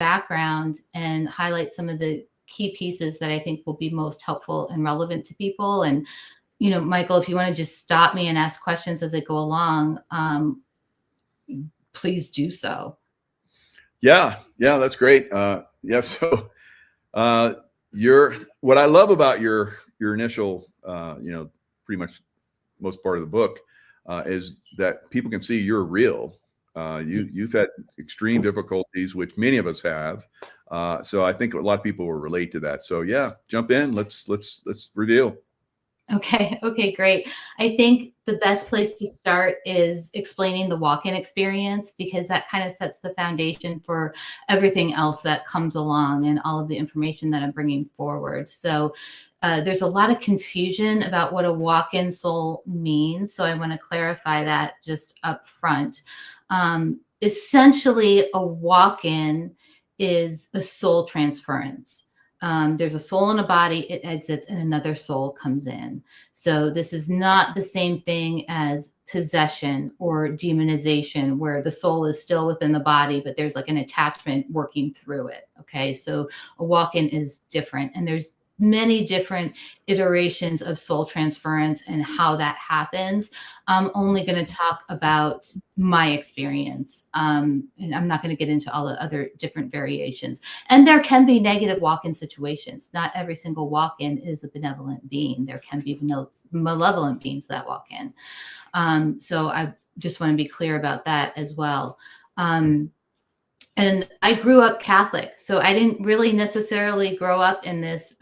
background and highlight some of the key pieces that I think will be most helpful and relevant to people. And, Michael, if you want to just stop me and ask questions as I go along, please do so. Yeah, that's great. So what I love about your initial, pretty much most part of the book, is that people can see you're real. You've had extreme difficulties, which many of us have. So I think a lot of people will relate to that. So yeah, jump in. Let's reveal. Okay, great. I think the best place to start is explaining the walk-in experience, because that kind of sets the foundation for everything else that comes along and all of the information that I'm bringing forward. So there's a lot of confusion about what a walk-in soul means. So I want to clarify that just up front. Essentially, a walk-in is a soul transference. There's a soul in a body, it exits, and another soul comes in. So this is not the same thing as possession or demonization, where the soul is still within the body, but there's like an attachment working through it. Okay, so a walk-in is different, and there's many different iterations of soul transference and how that happens. I'm only going to talk about my experience, and I'm not going to get into all the other different variations. And there can be negative walk-in situations. Not every single walk-in is a benevolent being. There can be malevolent beings that walk in. So I just want to be clear about that as well. And I grew up Catholic, so I didn't really necessarily grow up in this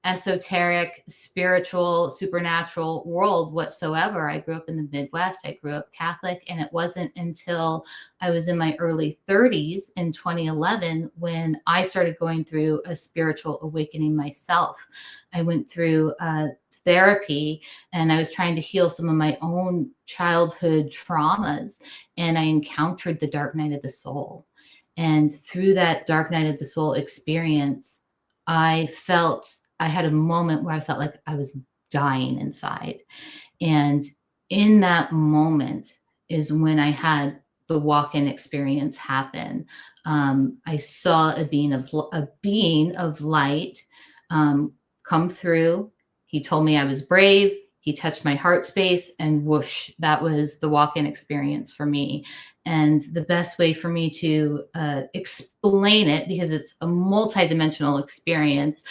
esoteric, spiritual, supernatural world whatsoever. I grew up in the Midwest. I grew up Catholic, and it wasn't until I was in my early 30s in 2011 when I started going through a spiritual awakening myself. I went through therapy, and I was trying to heal some of my own childhood traumas, and I encountered the dark night of the soul. And through that dark night of the soul experience, I had a moment where I felt like I was dying inside. And in that moment is when I had the walk-in experience happen. I saw a being of light come through. He told me I was brave. He touched my heart space, and whoosh, that was the walk-in experience for me. And the best way for me to explain it, because it's a multidimensional experience,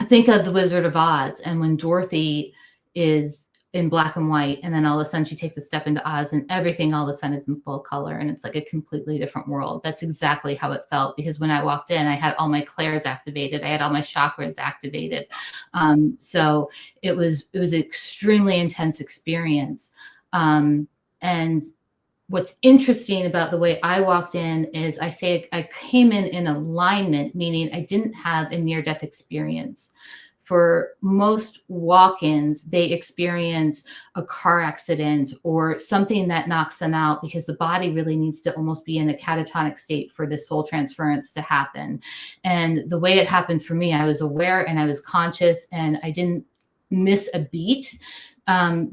think of the Wizard of Oz, and when Dorothy is in black and white, and then all of a sudden she takes a step into Oz, and everything all of a sudden is in full color, and it's like a completely different world. That's exactly how it felt, because when I walked in, I had all my clairs activated, I had all my chakras activated. So it was an extremely intense experience. And what's interesting about the way I walked in is I came in alignment, meaning I didn't have a near-death experience. For most walk-ins, they experience a car accident or something that knocks them out, because the body really needs to almost be in a catatonic state for the soul transference to happen. And the way it happened for me, I was aware and I was conscious, and I didn't miss a beat.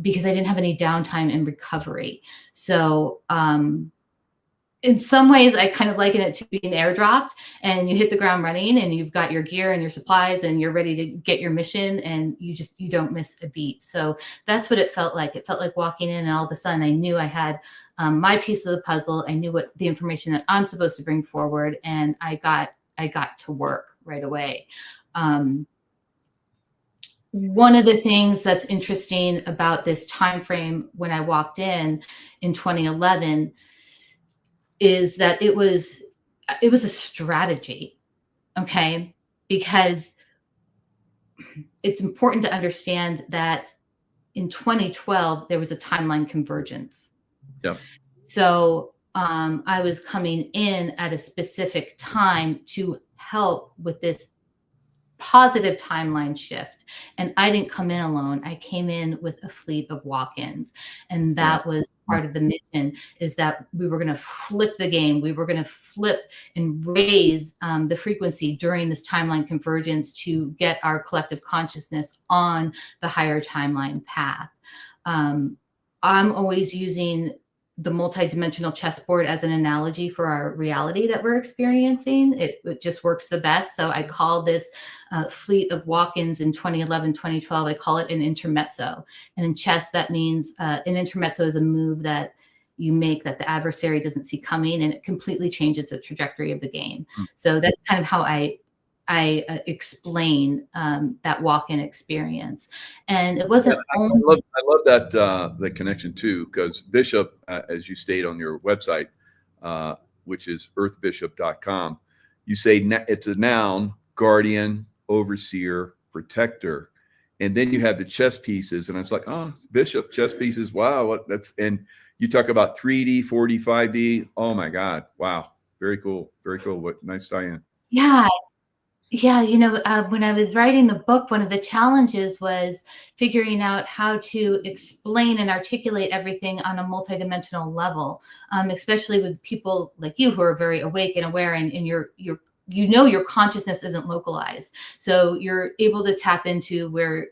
Because I didn't have any downtime in recovery. So in some ways, I kind of liken it to being airdropped, and you hit the ground running, and you've got your gear and your supplies, and you're ready to get your mission, and you don't miss a beat. So that's what it felt like. It felt like walking in, and all of a sudden I knew I had my piece of the puzzle. I knew what the information that I'm supposed to bring forward, and I got to work right away. One of the things that's interesting about this time frame when I walked in 2011 is that it was a strategy, okay? Because it's important to understand that in 2012 there was a timeline convergence. Yep. So I was coming in at a specific time to help with this positive timeline shift. And I didn't come in alone. I came in with a fleet of walk-ins. And that was part of the mission, is that we were going to flip the game. We were going to flip and raise the frequency during this timeline convergence to get our collective consciousness on the higher timeline path. I'm always using the multidimensional chessboard as an analogy for our reality that we're experiencing. It just works the best. So I call this fleet of walk-ins in 2011, 2012, I call it an intermezzo. And in chess, that means an intermezzo is a move that you make that the adversary doesn't see coming, and it completely changes the trajectory of the game. So that's kind of how I explain that walk-in experience. And it wasn't only. I love that the connection too, because Bishop, as you state on your website, which is earthbishop.com, you say it's a noun: guardian, overseer, protector, and then you have the chess pieces, and it's like, oh, Bishop chess pieces. Wow, what that's and you talk about 3D, 4D, 5D. Oh my God, wow, very cool, very cool. What nice tie-in. Yeah. Yeah, you know, when I was writing the book, one of the challenges was figuring out how to explain and articulate everything on a multidimensional level, especially with people like you who are very awake and aware, and your consciousness isn't localized, so you're able to tap into where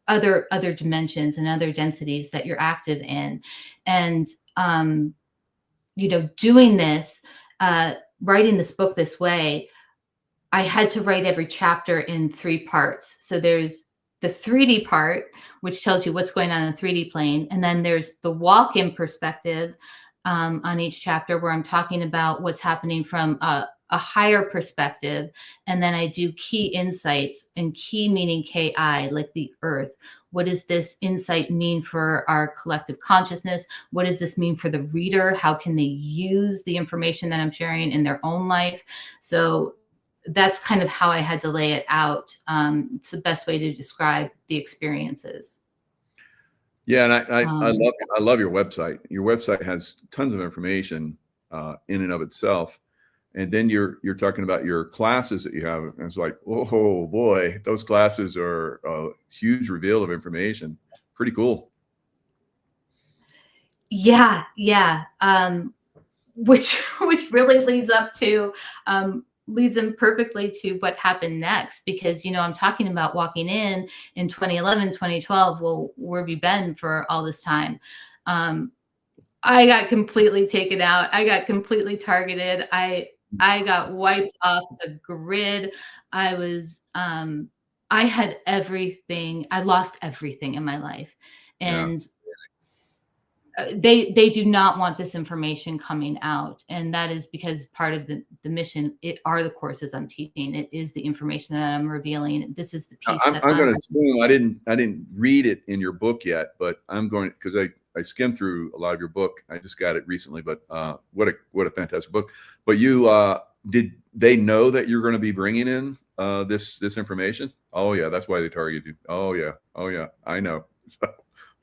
other dimensions and other densities that you're active in, and doing this, writing this book this way. I had to write every chapter in 3 parts. So there's the 3D part, which tells you what's going on in the 3D plane. And then there's the walk-in perspective on each chapter, where I'm talking about what's happening from a higher perspective. And then I do key insights, and key meaning KI, like the earth. What does this insight mean for our collective consciousness? What does this mean for the reader? How can they use the information that I'm sharing in their own life? So that's kind of how I had to lay it out. It's the best way to describe the experiences. Yeah, and I love your website. Your website has tons of information in and of itself, and then you're talking about your classes that you have, and it's like, oh boy, those classes are a huge reveal of information. Pretty cool. Yeah. Which really leads in perfectly to what happened next, because I'm talking about walking in 2011, 2012. Well, where have you been for all this time? I got completely taken out. I got completely targeted. I got wiped off the grid. I had everything. I lost everything in my life, and they do not want this information coming out, and that is because part of the mission, it are the courses I'm teaching. It is the information that I'm revealing. This is the piece. I'm going to assume I didn't read it in your book yet, but I'm going, because I skimmed through a lot of your book. I just got it recently, but what a fantastic book. But you did they know that you're going to be bringing in this information? Oh yeah, that's why they target you. Oh yeah, I know.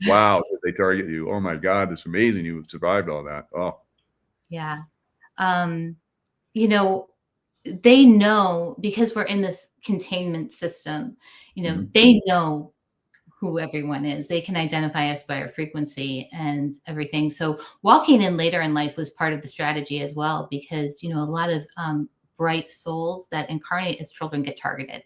Wow, did they target you? Oh my God, it's amazing you survived all that. Oh yeah. They know, because we're in this containment system. They know who everyone is. They can identify us by our frequency and everything. So walking in later in life was part of the strategy as well, because a lot of bright souls that incarnate as children get targeted.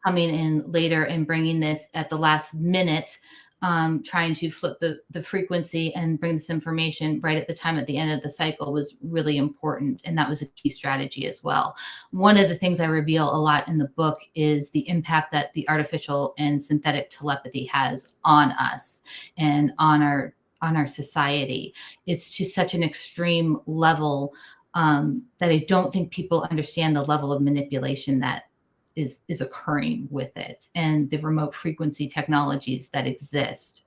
Coming in later and bringing this at the last minute, trying to flip the frequency and bring this information right at the time at the end of the cycle was really important. And that was a key strategy as well. One of the things I reveal a lot in the book is the impact that the artificial and synthetic telepathy has on us and on our society. It's to such an extreme level that I don't think people understand the level of manipulation that is occurring with it, and the remote frequency technologies that exist.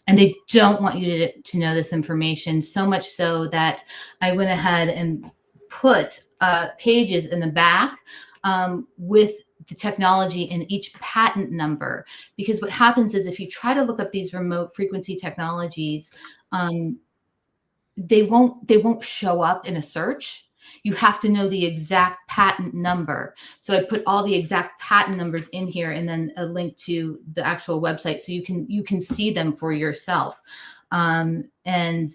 And they don't want you to know this information, so much so that I went ahead and put pages in the back with the technology in each patent number. Because what happens is, if you try to look up these remote frequency technologies, they won't show up in a search. You have to know the exact patent number. So I put all the exact patent numbers in here, and then a link to the actual website, so you can see them for yourself. And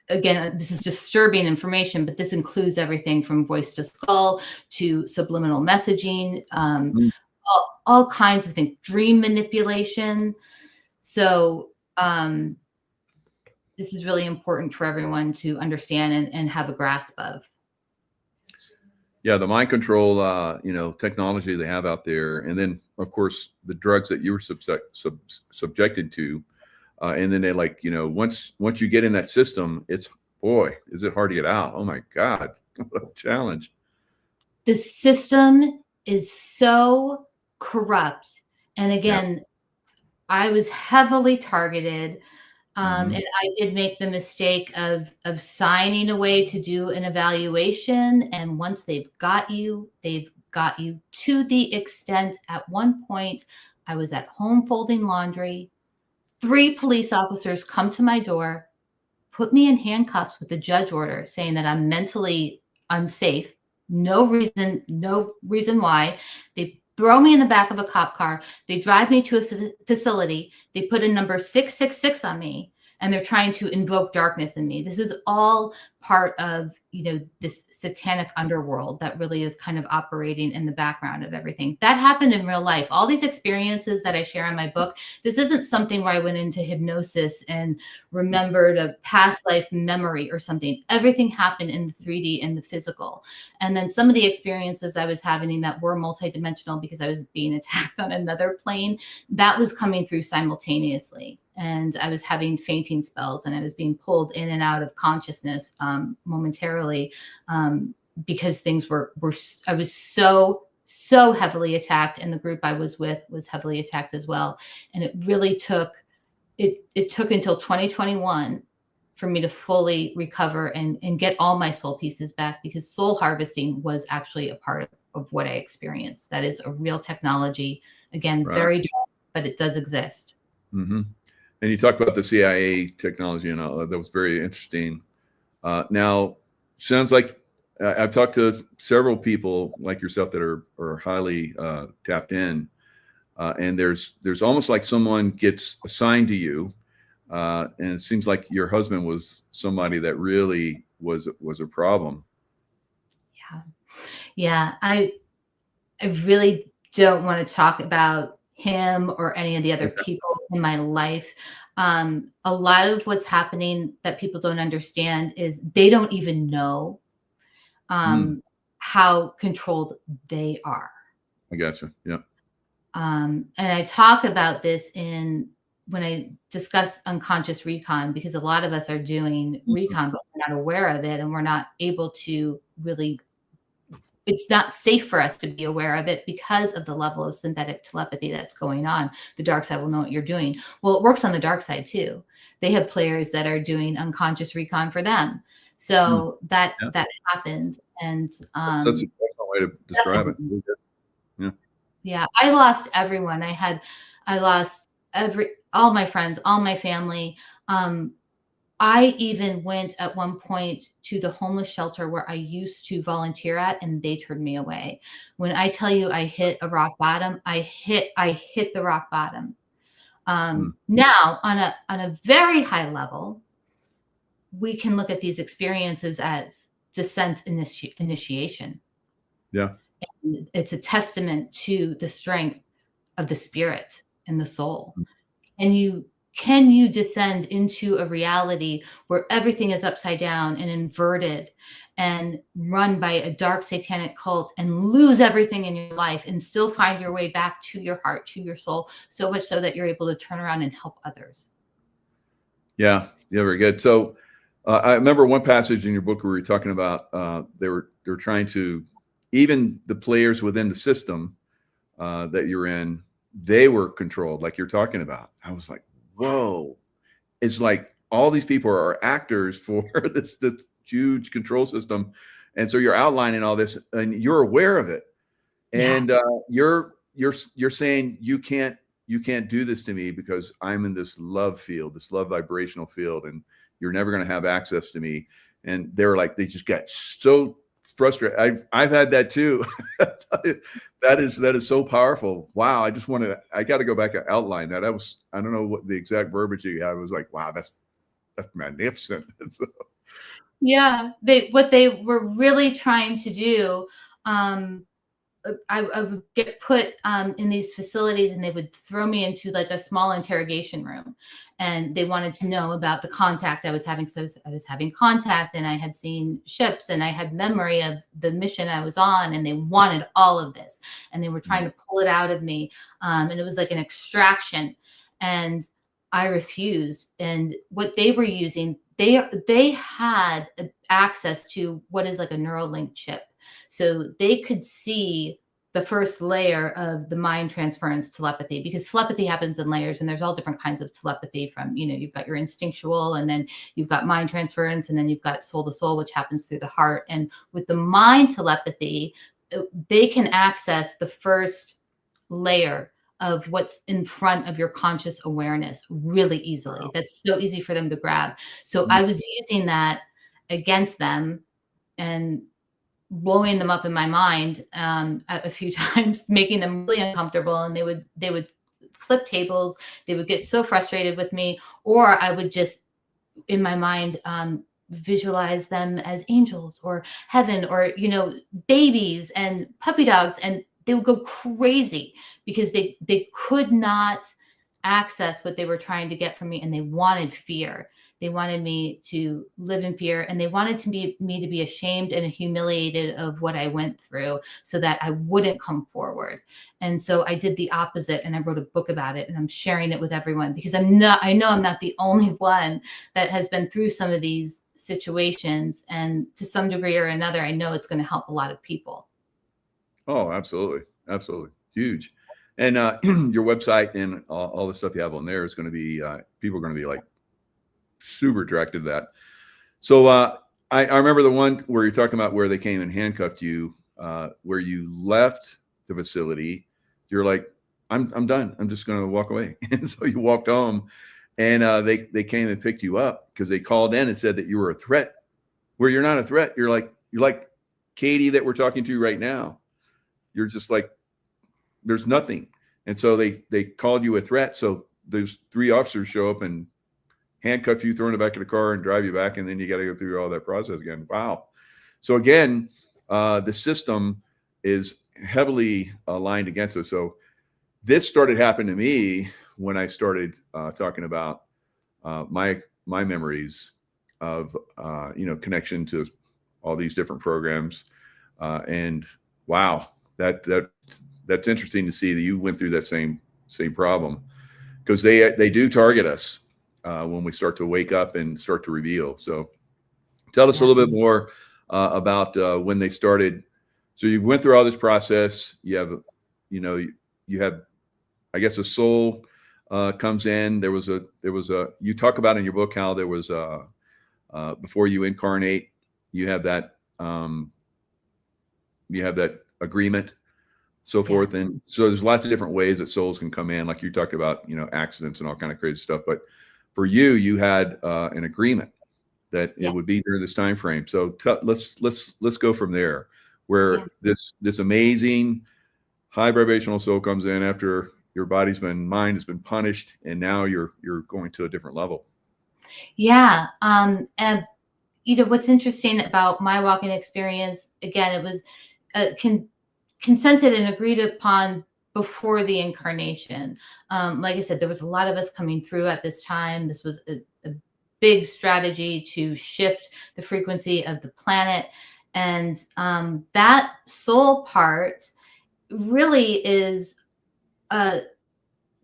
again, this is disturbing information, but this includes everything from voice to skull to subliminal messaging, all kinds of things, dream manipulation. So um, this is really important for everyone to understand and have a grasp of. Yeah, the mind control, technology they have out there, and then of course the drugs that you were subjected to, and then they once you get in that system, it's boy, is it hard to get out. Oh my God, what a challenge. The system is so corrupt, and again, I was heavily targeted. And I did make the mistake of signing away to do an evaluation. And once they've got you to the extent at one point I was at home folding laundry. 3 police officers come to my door, put me in handcuffs with a judge order saying that I'm mentally unsafe. No reason why. They throw me in the back of a cop car. They drive me to a facility. They put a number 666 on me, and they're trying to invoke darkness in me. This is all part of, this satanic underworld that really is kind of operating in the background of everything. That happened in real life. All these experiences that I share in my book, this isn't something where I went into hypnosis and remembered a past life memory or something. Everything happened in the 3D and the physical. And then some of the experiences I was having that were multidimensional because I was being attacked on another plane, that was coming through simultaneously. And I was having fainting spells, and I was being pulled in and out of consciousness momentarily because things I was so heavily attacked, and the group I was with was heavily attacked as well. And it really took until 2021 for me to fully recover and get all my soul pieces back, because soul harvesting was actually a part of what I experienced. That is a real technology. Again, Right. very dark, but it does exist. Mm-hmm. And you talked about the CIA technology, and that was very interesting. Now, sounds like I've talked to several people like yourself that are highly tapped in, and there's almost like someone gets assigned to you, and it seems like your husband was somebody that really was a problem. Yeah. I really don't want to talk about him or any of the other people in my life. A lot of what's happening that people don't understand is they don't even know how controlled they are. I gotcha. Yeah. And I talk about this when I discuss unconscious recon, because a lot of us are doing recon, but we're not aware of it, and we're not able to really. It's not safe for us to be aware of it because of the level of synthetic telepathy that's going on. The dark side will know what you're doing. Well, it works on the dark side too. They have players that are doing unconscious recon for them. So that happens. And that's an excellent way to describe it. Yeah. I lost everyone. I lost all my friends, all my family. I even went at one point to the homeless shelter where I used to volunteer at, and they turned me away. When I tell you I hit a rock bottom, I hit the rock bottom. Now, on a very high level, we can look at these experiences as descent initiation. Yeah. And it's a testament to the strength of the spirit and the soul. Can you descend into a reality where everything is upside down and inverted and run by a dark satanic cult and lose everything in your life and still find your way back to your heart, to your soul, so much so that you're able to turn around and help others? Yeah, very good. So I remember one passage in your book where you were talking about they were trying to, even the players within the system that you're in, they were controlled, like you're talking about. I was like, whoa, it's like all these people are actors for this huge control system. And so you're outlining all this and you're aware of it. And you're saying you can't do this to me because I'm in this love field, this love vibrational field, and you're never going to have access to me. And they were like, they just got so frustrated. I've had that too. That is so powerful. Wow. I got to go back and outline that. I don't know what the exact verbiage you had. I was like, wow, that's magnificent. Yeah. What they were really trying to do, I would get put in these facilities, and they would throw me into like a small interrogation room, and they wanted to know about the contact I was having. So I was having contact, and I had seen ships, and I had memory of the mission I was on, and they wanted all of this, and they were trying to pull it out of me. And it was like an extraction, and I refused. And what they were using, they had access to what is like a Neuralink chip. So they could see the first layer of the mind transference telepathy, because telepathy happens in layers, and there's all different kinds of telepathy from, you've got your instinctual, and then you've got mind transference, and then you've got soul to soul, which happens through the heart. And with the mind telepathy, they can access the first layer of what's in front of your conscious awareness really easily. Wow. That's so easy for them to grab. So I was using that against them and blowing them up in my mind a few times, making them really uncomfortable. And they would flip tables. They would get so frustrated with me, or I would just, in my mind, visualize them as angels or heaven, or, babies and puppy dogs. And they would go crazy because they could not access what they were trying to get from me. And they wanted fear. They wanted me to live in fear, and they wanted me to be ashamed and humiliated of what I went through, so that I wouldn't come forward. And so I did the opposite, and I wrote a book about it, and I'm sharing it with everyone, because I know I'm not the only one that has been through some of these situations. And to some degree or another, I know it's going to help a lot of people. Oh, absolutely. Absolutely. Huge. And your website and all the stuff you have on there is going to be, people are going to be like super attracted to that. So I remember the one where you're talking about where they came and handcuffed you, where you left the facility. You're like, I'm done. I'm just going to walk away. And so you walked home, and they came and picked you up because they called in and said that you were a threat, where you're not a threat. You're like Katie that we're talking to right now. You're just like, there's nothing. And so they called you a threat. So those 3 officers show up and handcuff you, throw in the back of the car, and drive you back. And then you got to go through all that process again. Wow. So again, the system is heavily aligned against us. So this started happening to me when I started talking about my memories of, connection to all these different programs. And wow, that's interesting to see that you went through that same problem, because they do target us when we start to wake up and start to reveal. So tell us a little bit more about when they started. So you went through all this process. You have, I guess, a soul comes in. There was a, you talk about in your book how there was before you incarnate, you have that agreement, so forth. And so there's lots of different ways that souls can come in, like you talked about, accidents and all kind of crazy stuff. But for you had an agreement that it would be during this time frame. So let's go from there, where this amazing high vibrational soul comes in after your mind has been punished, and now you're going to a different level. Yeah. And what's interesting about my walking experience, again, it was consented and agreed upon before the incarnation. Like I said, there was a lot of us coming through at this time. This was a big strategy to shift the frequency of the planet. And that soul part really is I'm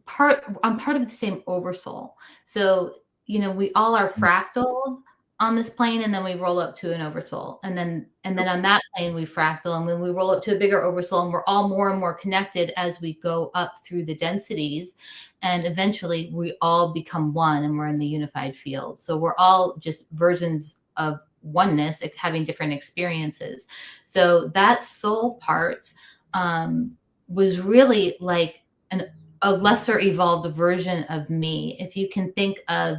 part of the same oversoul. So, we all are fractaled on this plane, and then we roll up to an oversoul, and then on that plane we fractal, and when we roll up to a bigger oversoul, and we're all more and more connected as we go up through the densities, and eventually we all become one, and we're in the unified field. So we're all just versions of oneness, having different experiences. So that soul part was really like a lesser evolved version of me. If you can think of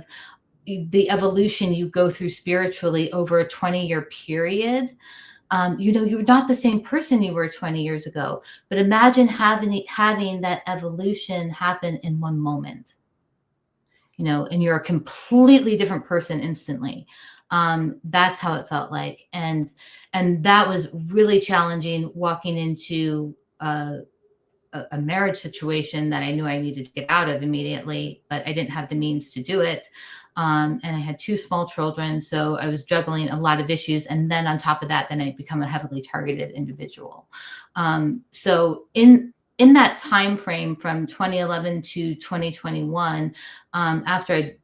the evolution you go through spiritually over a 20-year period, you're not the same person you were 20 years ago. But imagine having that evolution happen in one moment, and you're a completely different person instantly. That's how it felt like. And that was really challenging, walking into a marriage situation that I knew I needed to get out of immediately, but I didn't have the means to do it. And I had 2 small children, so I was juggling a lot of issues. And then on top of that, then I become a heavily targeted individual. So in that time frame from 2011 to 2021, after I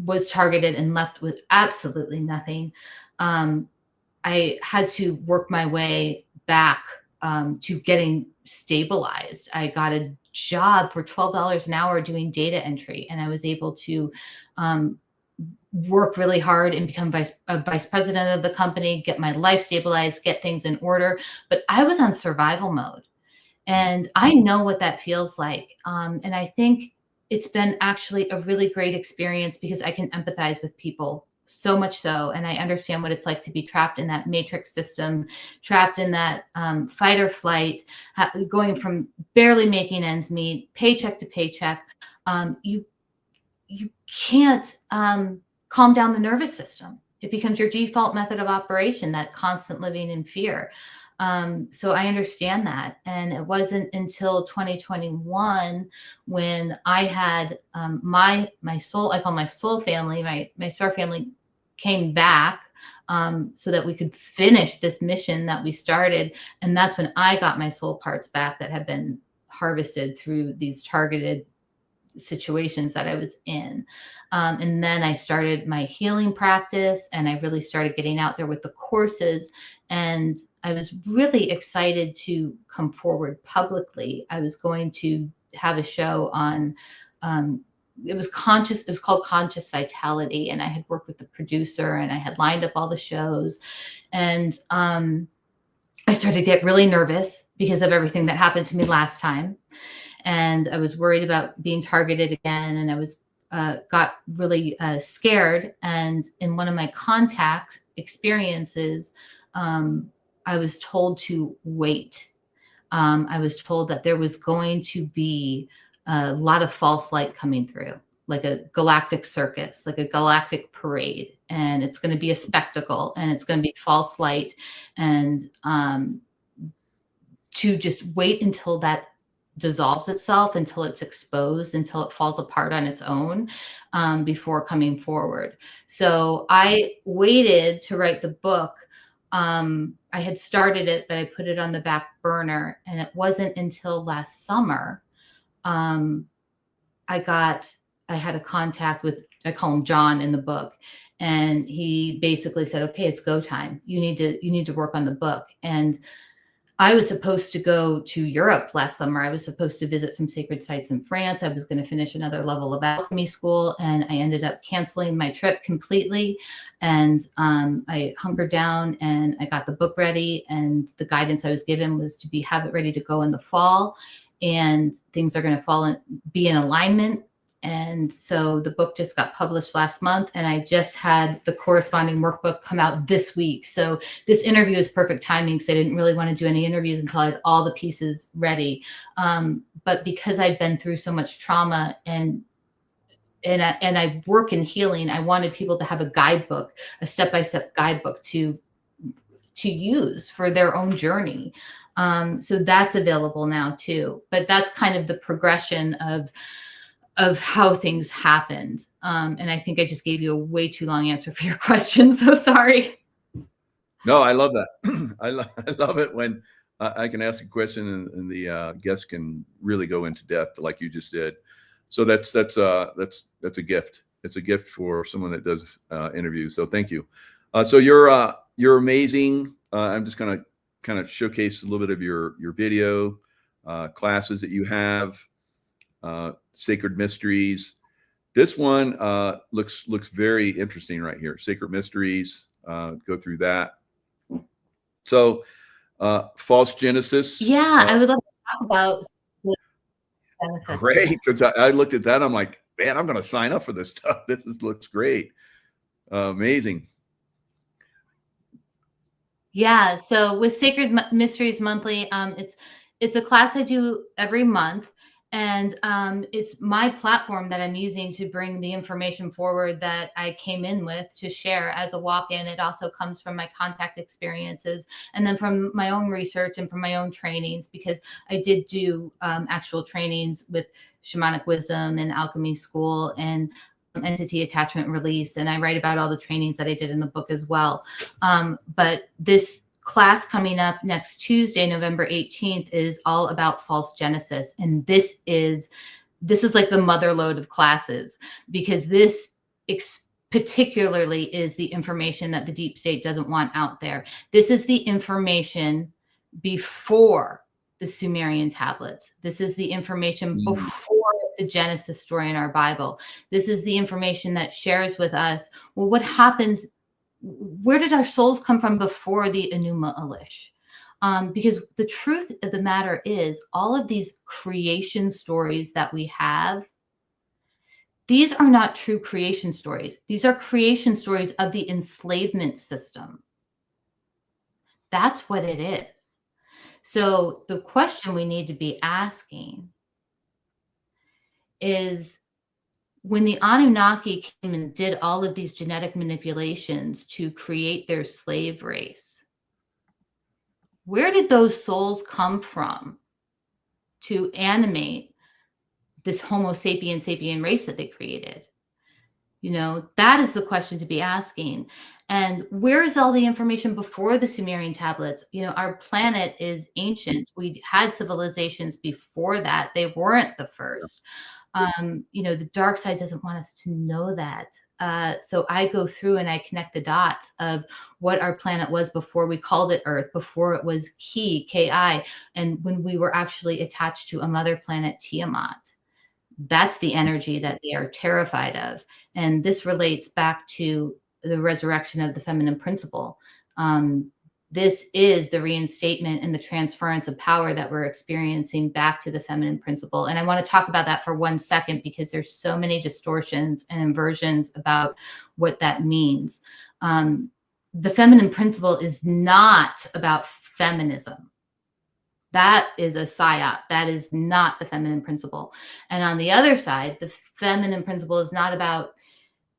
was targeted and left with absolutely nothing, I had to work my way back to getting stabilized. I got a job for $12 an hour doing data entry, and I was able to work really hard and become vice president of the company, get my life stabilized, get things in order. But I was on survival mode, and I know what that feels like. And I think it's been actually a really great experience because I can empathize with people, so much so. And I understand what it's like to be trapped in that matrix system, trapped in that fight or flight, going from barely making ends meet, paycheck to paycheck. You can't calm down the nervous system. It becomes your default method of operation, that constant living in fear. So I understand that. And it wasn't until 2021 when I had my soul, I call my soul family, my star family came back so that we could finish this mission that we started. And that's when I got my soul parts back that have been harvested through these targeted situations that I was in. And then I started my healing practice, and I really started getting out there with the courses. And I was really excited to come forward publicly. I was going to have a show on, it was called Conscious Vitality. And I had worked with the producer, and I had lined up all the shows. And I started to get really nervous because of everything that happened to me last time. And I was worried about being targeted again. And I was got really scared. And in one of my contact experiences, I was told to wait. I was told that there was going to be a lot of false light coming through, like a galactic circus, like a galactic parade. And it's going to be a spectacle, and it's going to be false light. And to just wait until that dissolves itself, until it's exposed, until it falls apart on its own, before coming forward. So I waited to write the book. I had started it, but I put it on the back burner. And it wasn't until last summer I had a contact with, I call him John in the book. And he basically said, okay, it's go time. You need to work on the book. And I was supposed to go to Europe last summer. I was supposed to visit some sacred sites in France. I was going to finish another level of alchemy school, and I ended up canceling my trip completely. And I hunkered down, and I got the book ready. And the guidance I was given was to have it ready to go in the fall, and things are going to be in alignment. And so the book just got published last month, and I just had the corresponding workbook come out this week. So this interview is perfect timing because I didn't really want to do any interviews until I had all the pieces ready. But because I've been through so much trauma and I work in healing, I wanted people to have a guidebook, a step-by-step guidebook to use for their own journey. So that's available now too. But that's kind of the progression of how things happened. And I think I just gave you a way too long answer for your question. So sorry. No, I love that. I love it when I can ask a question and the guest can really go into depth like you just did. So that's a gift. It's a gift for someone that does interviews. So thank you. So you're amazing. I'm just gonna kind of showcase a little bit of your video classes that you have. Sacred Mysteries. This one looks very interesting right here. Sacred Mysteries. Go through that. So, False Genesis. Yeah, I would love to talk about Genesis. Great. Because I looked at that, I'm like, man, I'm going to sign up for this stuff. Looks great. Amazing. Yeah. So with Sacred Mysteries Monthly, it's a class I do every month. And it's my platform that I'm using to bring the information forward that I came in with to share as a walk-in. It also comes from my contact experiences and then from my own research and from my own trainings, because I did do actual trainings with shamanic wisdom and alchemy school and entity attachment release. And I write about all the trainings that I did in the book as well. But this class coming up next Tuesday, November 18th, is all about false genesis. And this is like the mother lode of classes, because this particularly is the information that the deep state doesn't want out there. This is the information before the Sumerian tablets. This is the information before the Genesis story in our Bible. This is the information that shares with us, well, what happened? Where did our souls come from before the Enuma Elish? Because the truth of the matter is, all of these creation stories that we have, these are not true creation stories. These are creation stories of the enslavement system. That's what it is. So the question we need to be asking is, when the Anunnaki came and did all of these genetic manipulations to create their slave race, where did those souls come from to animate this Homo sapien race that they created? You know, that is the question to be asking. And where is all the information before the Sumerian tablets? You know, our planet is ancient. We had civilizations before that. They weren't the first. You know, the dark side doesn't want us to know that. So I go through and I connect the dots of what our planet was before we called it Earth, before it was Ki, and when we were actually attached to a mother planet, Tiamat. That's the energy that they are terrified of. And this relates back to the resurrection of the feminine principle. This is the reinstatement and the transference of power that we're experiencing back to the feminine principle. And I want to talk about that for 1 second, because there's so many distortions and inversions about what that means. The feminine principle is not about feminism. That is a psyop. That is not the feminine principle. And on the other side, the feminine principle is not about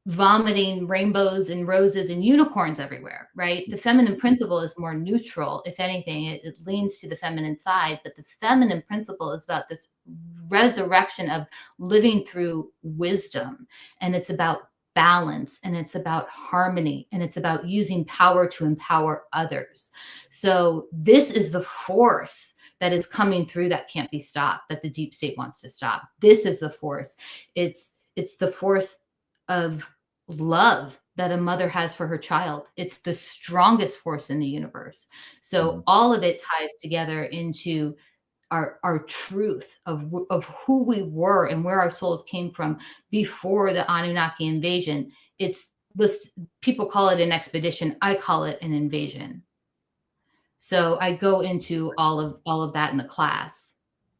vomiting rainbows and roses and unicorns everywhere, right? The feminine principle is more neutral. If anything, it leans to the feminine side, but the feminine principle is about this resurrection of living through wisdom. And it's about balance, and it's about harmony, and it's about using power to empower others. So this is the force that is coming through that can't be stopped, that the deep state wants to stop. This is the force. It's the force of love that a mother has for her child. It's the strongest force in the universe. So all of it ties together into our truth of who we were and where our souls came from before the Anunnaki invasion. People call it an expedition. I call it an invasion. So I go into all of that in the class.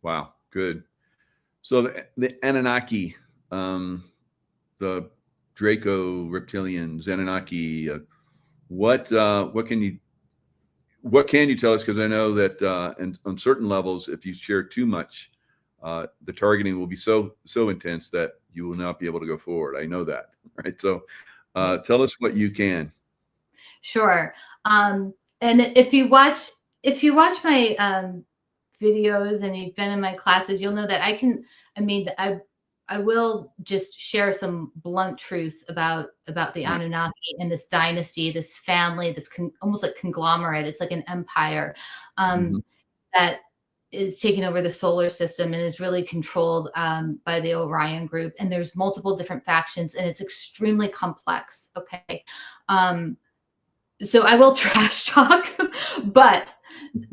Wow, good. So the Anunnaki, the Draco reptilians, Anunnaki, what can you tell us? Because I know that on certain levels, if you share too much, the targeting will be so intense that you will not be able to go forward. I know that, right? So tell us what you can. Sure. And if you watch my videos and you've been in my classes, you'll know that I will just share some blunt truths about the Anunnaki and this dynasty, this family, this almost like conglomerate. It's like an empire that is taking over the solar system and is really controlled by the Orion group. And there's multiple different factions, and it's extremely complex. Okay. So I will trash talk, but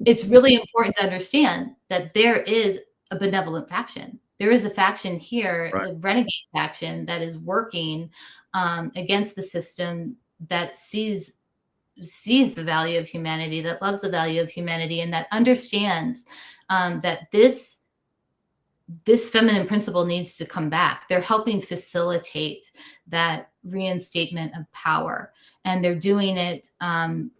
it's really important to understand that there is a benevolent faction. There is a faction here, right, a renegade faction that is working against the system, that sees the value of humanity, that loves the value of humanity, and that understands that this feminine principle needs to come back. They're helping facilitate that reinstatement of power. And they're doing it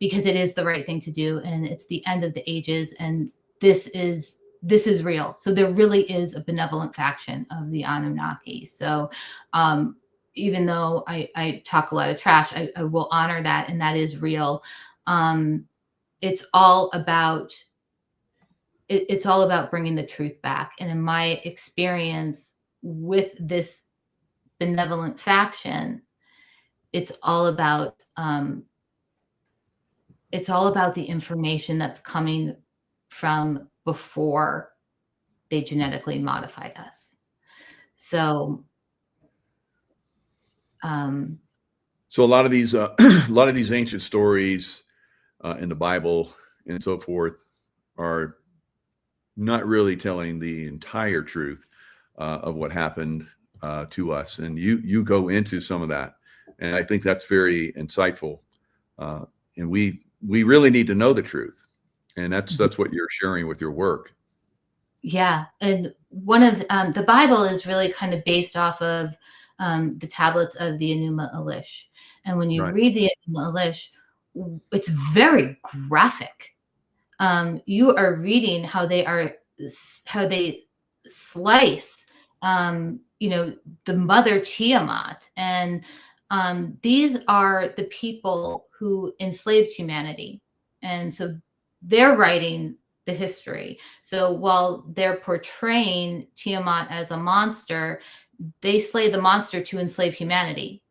because it is the right thing to do. And it's the end of the ages. And this is this is real. So there really is a benevolent faction of the Anunnaki. So even though I talk a lot of trash, I will honor that, and that is real. It's all about it's all about bringing the truth back. And in my experience with this benevolent faction, it's all about the information that's coming from before they genetically modified us. So so a lot of these ancient stories in the Bible and so forth are not really telling the entire truth of what happened to us, and you go into some of that, and I think that's very insightful. And we really need to know the truth, and that's what you're sharing with your work. Yeah, and one of the Bible is really kind of based off of the tablets of the Enuma Elish, and when you read the Enuma Elish, it's very graphic. You are reading how they slice, the mother Tiamat, and these are the people who enslaved humanity, and so they're writing the history. So while they're portraying Tiamat as a monster, they slay the monster to enslave humanity.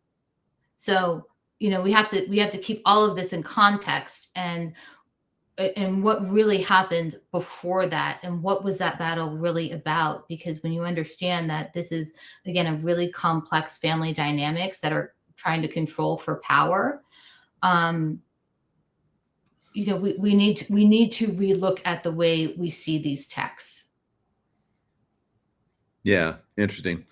So we have to keep all of this in context, and what really happened before that, and what was that battle really about. Because when you understand that this is, again, a really complex family dynamics that are trying to control for power, we need to relook at the way we see these texts. Yeah, interesting.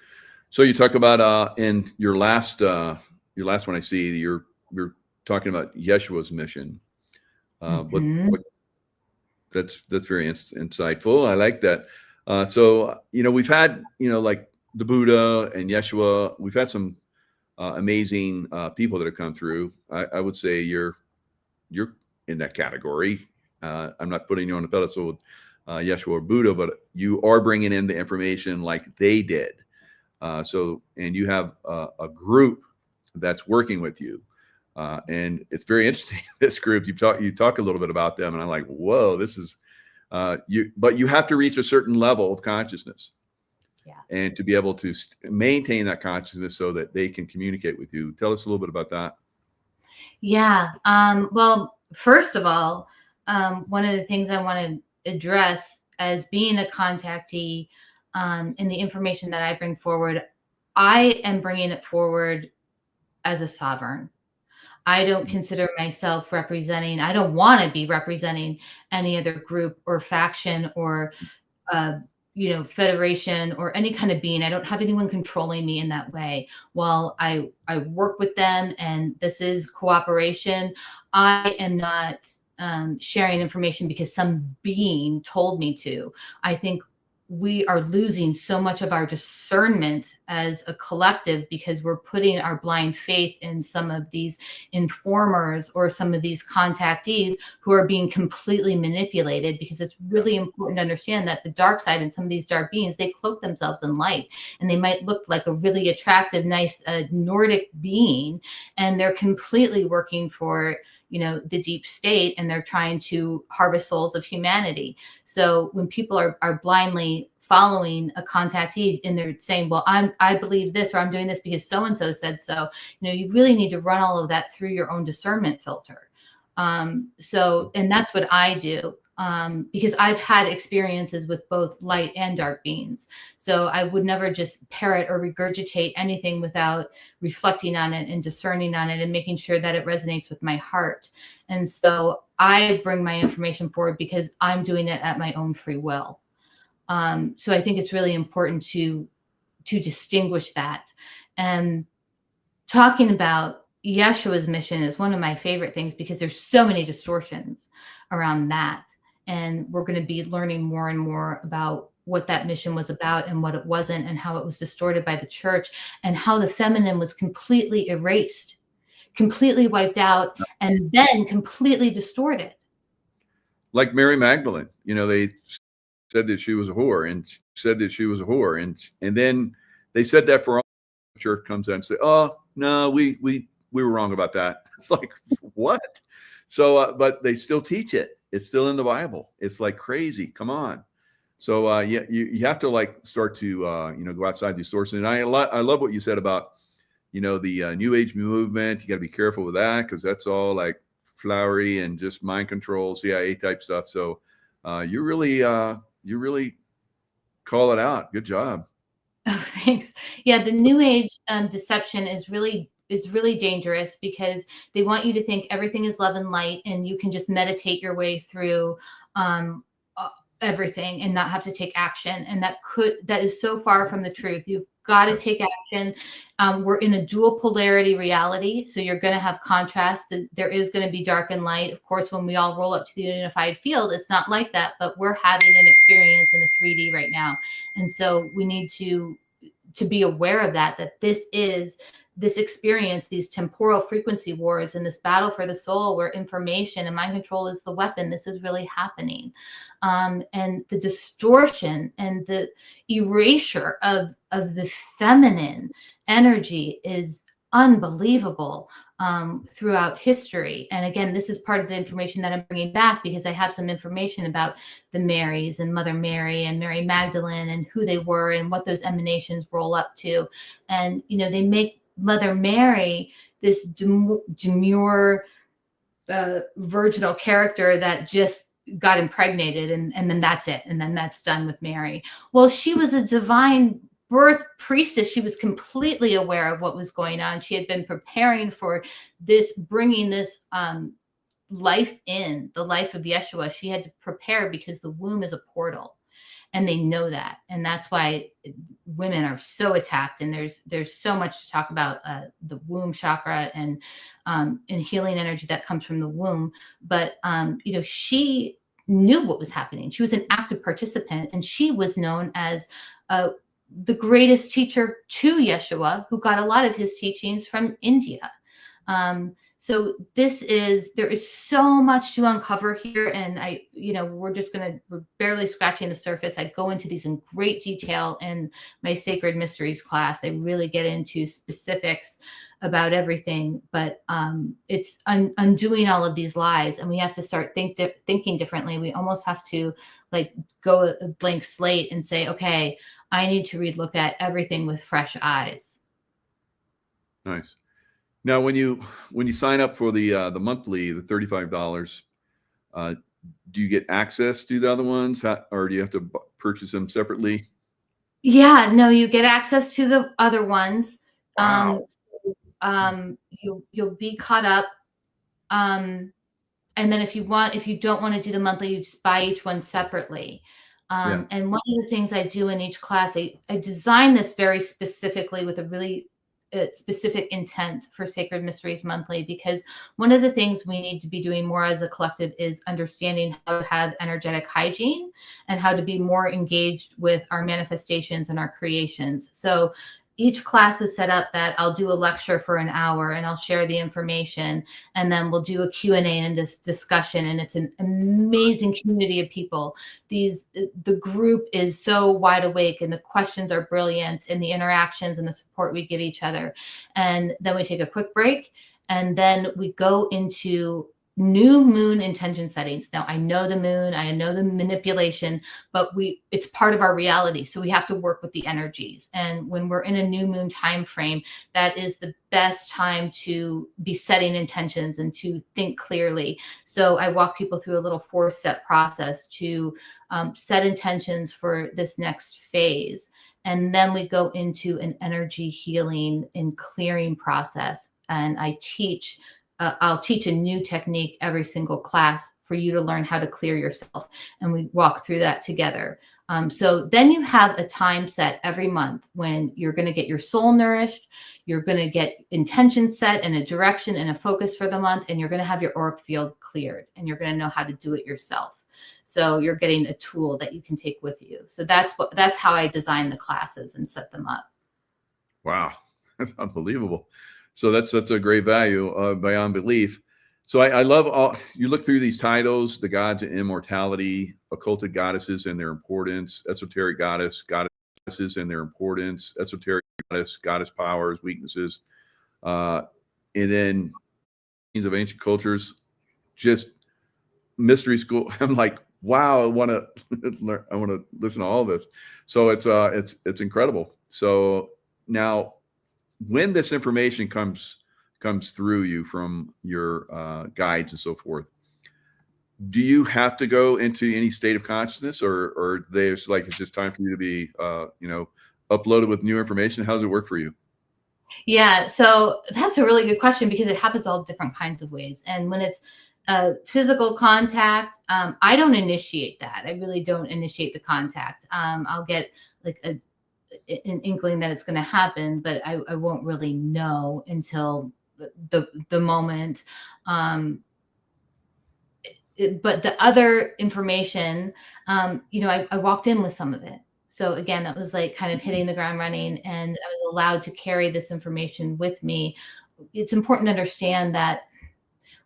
So you talk about in your last one, I see you're talking about Yeshua's mission. But that's very insightful. I like that. So we've had like the Buddha and Yeshua. We've had some amazing people that have come through. I would say you're in that category. I'm not putting you on a pedestal with Yeshua or Buddha, but you are bringing in the information like they did. And you have a group that's working with you. And it's very interesting. This group, you talk a little bit about them, and I'm like, whoa, this is but you have to reach a certain level of consciousness, and to be able to maintain that consciousness so that they can communicate with you. Tell us a little bit about that. Yeah. Well, first of all, one of the things I want to address as being a contactee, in the information that I bring forward, I am bringing it forward as a sovereign. I don't consider myself representing, I don't want to be representing any other group or faction or, federation or any kind of being. I don't have anyone controlling me in that way. While I work with them and this is cooperation, I am not sharing information because some being told me to. I think we are losing so much of our discernment as a collective because we're putting our blind faith in some of these informers or some of these contactees who are being completely manipulated. Because it's really important to understand that the dark side and some of these dark beings, they cloak themselves in light, and they might look like a really attractive, nice Nordic being, and they're completely working for the deep state, and they're trying to harvest souls of humanity. So when people are blindly following a contactee and they're saying, well, I believe this, or I'm doing this because so-and-so said so, you really need to run all of that through your own discernment filter. And that's what I do. Because I've had experiences with both light and dark beings. So I would never just parrot or regurgitate anything without reflecting on it and discerning on it and making sure that it resonates with my heart. And so I bring my information forward because I'm doing it at my own free will. So I think it's really important to distinguish that. And talking about Yeshua's mission is one of my favorite things because there's so many distortions around that. And we're going to be learning more and more about what that mission was about and what it wasn't, and how it was distorted by the church, and how the feminine was completely erased, completely wiped out, and then completely distorted. Like Mary Magdalene, they said that she was a whore, and said that she was a whore, and then they said that for all. The church comes out and say, "Oh no, we were wrong about that." It's like, what? So, but they still teach it. It's still in the Bible. It's like crazy. Come on. So yeah, you have to like start to go outside these sources. And I love what you said about the New Age movement. You got to be careful with that because that's all like flowery and just mind control, CIA type stuff. So you really call it out. Good job. Oh, thanks. Yeah, the New Age deception is really dangerous because they want you to think everything is love and light, and you can just meditate your way through everything and not have to take action. And that is so far from the truth. You've got to take action. We're in a dual polarity reality, so you're going to have contrast. There is going to be dark and light. Of course, when we all roll up to the unified field, it's not like that, but we're having an experience in the 3D right now. And so we need to be aware of that this experience, these temporal frequency wars and this battle for the soul where information and mind control is the weapon. This is really happening. And the distortion and the erasure of the feminine energy is unbelievable throughout history. And again, this is part of the information that I'm bringing back because I have some information about the Marys and Mother Mary and Mary Magdalene and who they were and what those emanations roll up to. And, they make Mother Mary this demure virginal character that just got impregnated and then that's it. And then that's done with Mary. Well, she was a divine birth priestess. She was completely aware of what was going on. She had been preparing for this, bringing this life in, the life of Yeshua. She had to prepare because the womb is a portal. And they know that. And that's why women are so attacked. And there's so much to talk about the womb chakra and healing energy that comes from the womb. But, she knew what was happening. She was an active participant. And she was known as the greatest teacher to Yeshua, who got a lot of his teachings from India. So there is so much to uncover here. And we're barely scratching the surface. I go into these in great detail in my Sacred Mysteries class. I really get into specifics about everything, but it's undoing all of these lies. And we have to start thinking differently. We almost have to go a blank slate and say, okay, I need to look at everything with fresh eyes. Nice. Now, when you sign up for the monthly, the $35, do you get access to the other ones, or do you have to purchase them separately? Yeah, no, you get access to the other ones. Wow. You'll be caught up. And then if you don't want to do the monthly, you just buy each one separately. And one of the things I do in each class, I design this very specifically with a really specific intent for Sacred Mysteries Monthly, because one of the things we need to be doing more as a collective is understanding how to have energetic hygiene and how to be more engaged with our manifestations and our creations. So each class is set up that I'll do a lecture for an hour and I'll share the information, and then we'll do a Q&A and this discussion. And it's an amazing community of people. The group is so wide awake and the questions are brilliant and the interactions and the support we give each other. And then we take a quick break and then we go into new moon intention settings. Now, I know the moon, I know the manipulation, but it's part of our reality. So we have to work with the energies. And when we're in a new moon time frame, that is the best time to be setting intentions and to think clearly. So I walk people through a little 4-step process to set intentions for this next phase. And then we go into an energy healing and clearing process. And I'll teach a new technique every single class for you to learn how to clear yourself. And we walk through that together. So then you have a time set every month when you're going to get your soul nourished, you're going to get intention set and a direction and a focus for the month, and you're going to have your auric field cleared, and you're going to know how to do it yourself. So you're getting a tool that you can take with you. So that's how I design the classes and set them up. Wow, that's unbelievable. So that's a great value beyond belief. So I love all, you look through these titles: the gods and immortality, occulted goddesses and their importance, esoteric goddesses and their importance, esoteric goddess powers, weaknesses, and then of ancient cultures, just mystery school. I'm like, wow, I want to learn, I want to listen to all this. So it's incredible. So now, when this information comes through you from your guides and so forth, do you have to go into any state of consciousness, or there's like, it's just time for you to be uploaded with new information? How does it work for you? Yeah, so that's a really good question, because it happens all different kinds of ways. And when it's physical contact, I don't initiate that. I really don't initiate the contact. I'll get like an inkling that it's going to happen, but I won't really know until the moment. But the other information, I walked in with some of it. So again, that was like kind of hitting the ground running, and I was allowed to carry this information with me. It's important to understand that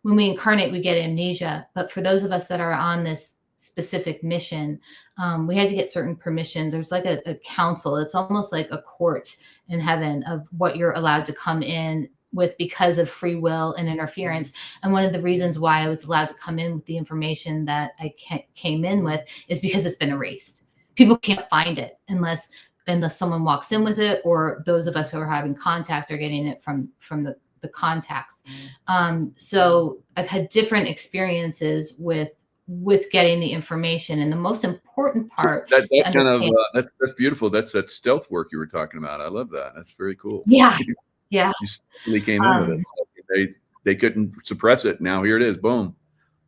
when we incarnate, we get amnesia. But for those of us that are on this specific mission, we had to get certain permissions. There's like a council. It's almost like a court in heaven of what you're allowed to come in with because of free will and interference. And one of the reasons why I was allowed to come in with the information that I came in with is because it's been erased. People can't find it unless someone walks in with it, or those of us who are having contact are getting it from the contacts. So I've had different experiences with getting the information, and the most important part. So that kind of that's beautiful. That's that stealth work you were talking about. I love that. That's very cool. Yeah, yeah. You really came in with it. So they couldn't suppress it. Now here it is. Boom.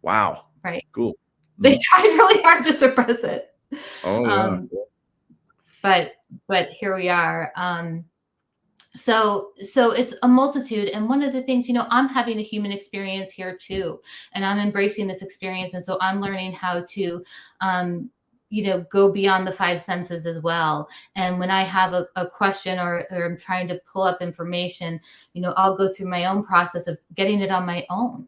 Wow. Right. Cool. They tried really hard to suppress it. Oh yeah. But here we are. So it's a multitude. And one of the things, I'm having a human experience here too, and I'm embracing this experience. And so I'm learning how to, go beyond the five senses as well. And when I have a question or I'm trying to pull up information, I'll go through my own process of getting it on my own.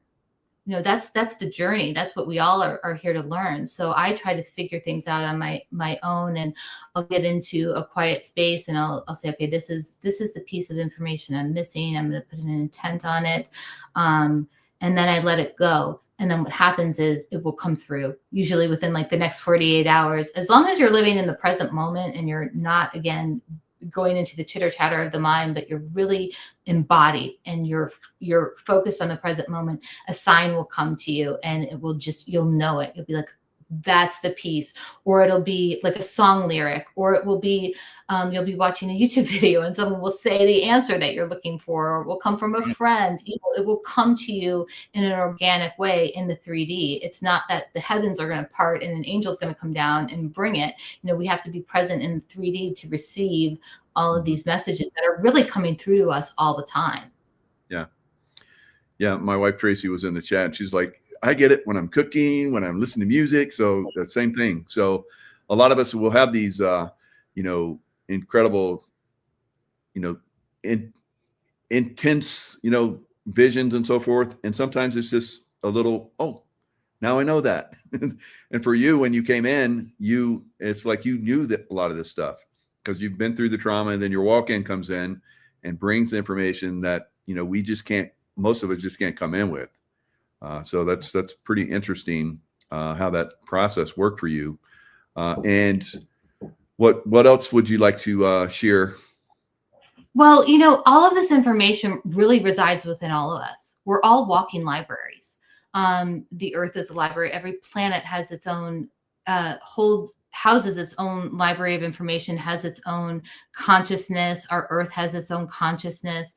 That's the journey. That's what we all are here to learn. So I try to figure things out on my own, and I'll get into a quiet space and I'll say, okay, this is the piece of information I'm missing. I'm going to put an intent on it. And then I let it go. And then what happens is it will come through, usually within like the next 48 hours, as long as you're living in the present moment and you're not, again, going into the chitter chatter of the mind, but you're really embodied and you're focused on the present moment. A sign will come to you, and it will you'll know it. You'll be like, that's the piece. Or it'll be like a song lyric, or it will be, you'll be watching a YouTube video and someone will say the answer that you're looking for, or it will come from a friend. It will come to you in an organic way in the 3D. It's not that the heavens are going to part and an angel's going to come down and bring it. We have to be present in 3D to receive all of these messages that are really coming through to us all the time. Yeah. Yeah. My wife, Tracy, was in the chat, and she's like, I get it when I'm cooking, when I'm listening to music. So the same thing. So a lot of us will have these, incredible, intense, visions and so forth. And sometimes it's just a little, oh, now I know that. And for you, when you came in, it's like you knew that a lot of this stuff because you've been through the trauma, and then your walk-in comes in and brings information that, we just can't, most of us just can't come in with. So that's pretty interesting how that process worked for you. And what else would you like to share? Well, all of this information really resides within all of us. We're all walking libraries. The Earth is a library. Every planet has its own houses its own library of information, has its own consciousness. Our Earth has its own consciousness.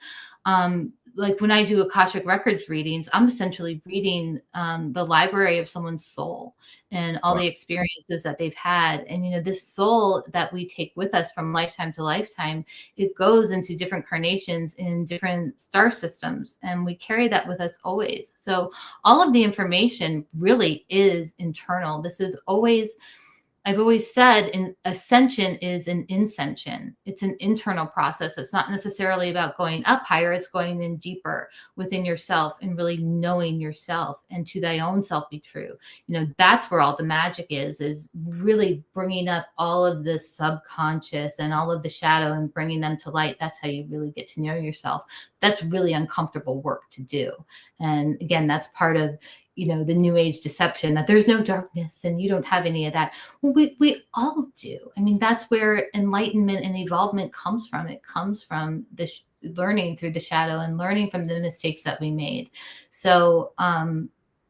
Like when I do Akashic Records readings, I'm essentially reading the library of someone's soul and all the experiences that they've had. And, this soul that we take with us from lifetime to lifetime, it goes into different carnations in different star systems. And we carry that with us always. So all of the information really is internal. This is always I've always said ascension is an inscension. It's an internal process. It's not necessarily about going up higher. It's going in deeper within yourself and really knowing yourself, and to thy own self be true. That's where all the magic is really bringing up all of the subconscious and all of the shadow and bringing them to light. That's how you really get to know yourself. That's really uncomfortable work to do. And again, that's part of the new age deception, that there's no darkness and you don't have any of that. Well, we all do. I mean, that's where enlightenment and evolvement comes from. It comes from the learning through the shadow and learning from the mistakes that we made. So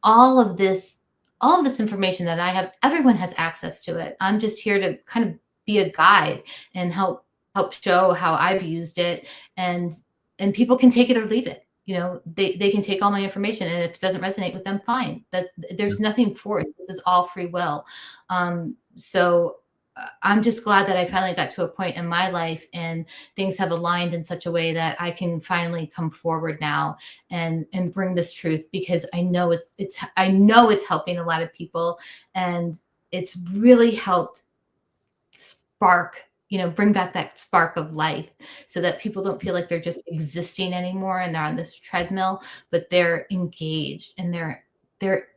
all of this information that I have, everyone has access to it. I'm just here to kind of be a guide and help show how I've used it, and people can take it or leave it. They can take all my information, and if it doesn't resonate with them, fine. That there's nothing forced. This is all free will. So I'm just glad that I finally got to a point in my life and things have aligned in such a way that I can finally come forward now and bring this truth, because I know it's helping a lot of people, and it's really helped spark, bring back that spark of life, so that people don't feel like they're just existing anymore and they're on this treadmill, but they're engaged, and they're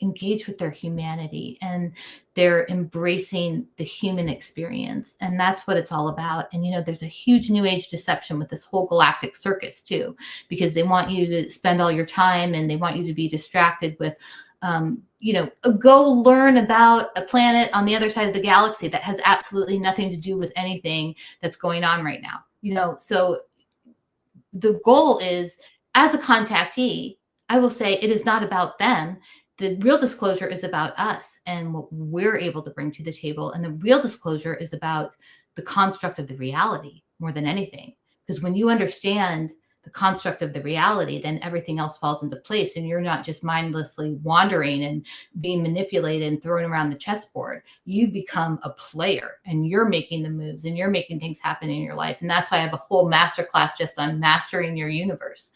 engaged with their humanity, and they're embracing the human experience. And that's what it's all about. And, there's a huge new age deception with this whole galactic circus too, because they want you to spend all your time and they want you to be distracted with, go learn about a planet on the other side of the galaxy that has absolutely nothing to do with anything that's going on right now. So the goal is, as a contactee, I will say it is not about them. The real disclosure is about us and what we're able to bring to the table. And the real disclosure is about the construct of the reality more than anything. Because when you understand the construct of the reality, then everything else falls into place, and you're not just mindlessly wandering and being manipulated and thrown around the chessboard. You become a player, and you're making the moves, and you're making things happen in your life. And that's why I have a whole masterclass just on mastering your universe,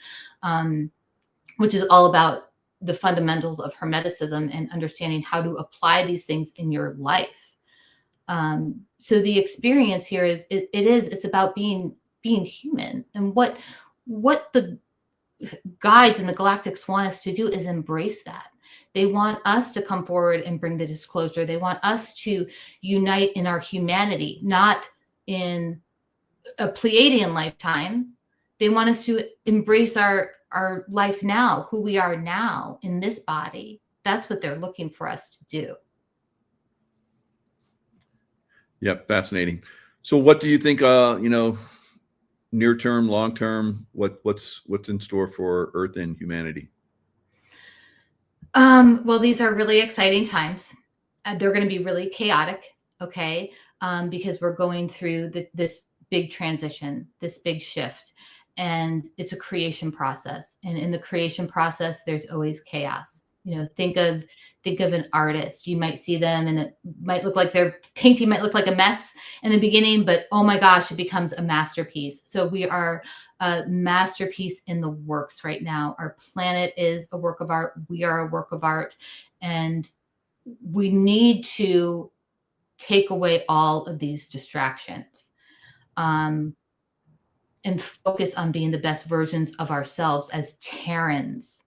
which is all about the fundamentals of Hermeticism and understanding how to apply these things in your life. So the experience here is it's about being human, and what the guides and the galactics want us to do is embrace that. They want us to come forward and bring the disclosure. They want us to unite in our humanity, not in a Pleiadian lifetime. They want us to embrace our life now, who we are now in this body. That's what they're looking for us to do. Yep, fascinating. So what do you think, near term, long term, what's in store for Earth and humanity? Well, these are really exciting times. They're going to be really chaotic, okay? Because we're going through this big transition, this big shift, and it's a creation process. And in the creation process, there's always chaos. Think of an artist. You might see them and it might look like their painting might look like a mess in the beginning, but oh my gosh, it becomes a masterpiece. So we are a masterpiece in the works right now. Our planet is a work of art. We are a work of art, and we need to take away all of these distractions, and focus on being the best versions of ourselves as Terrans.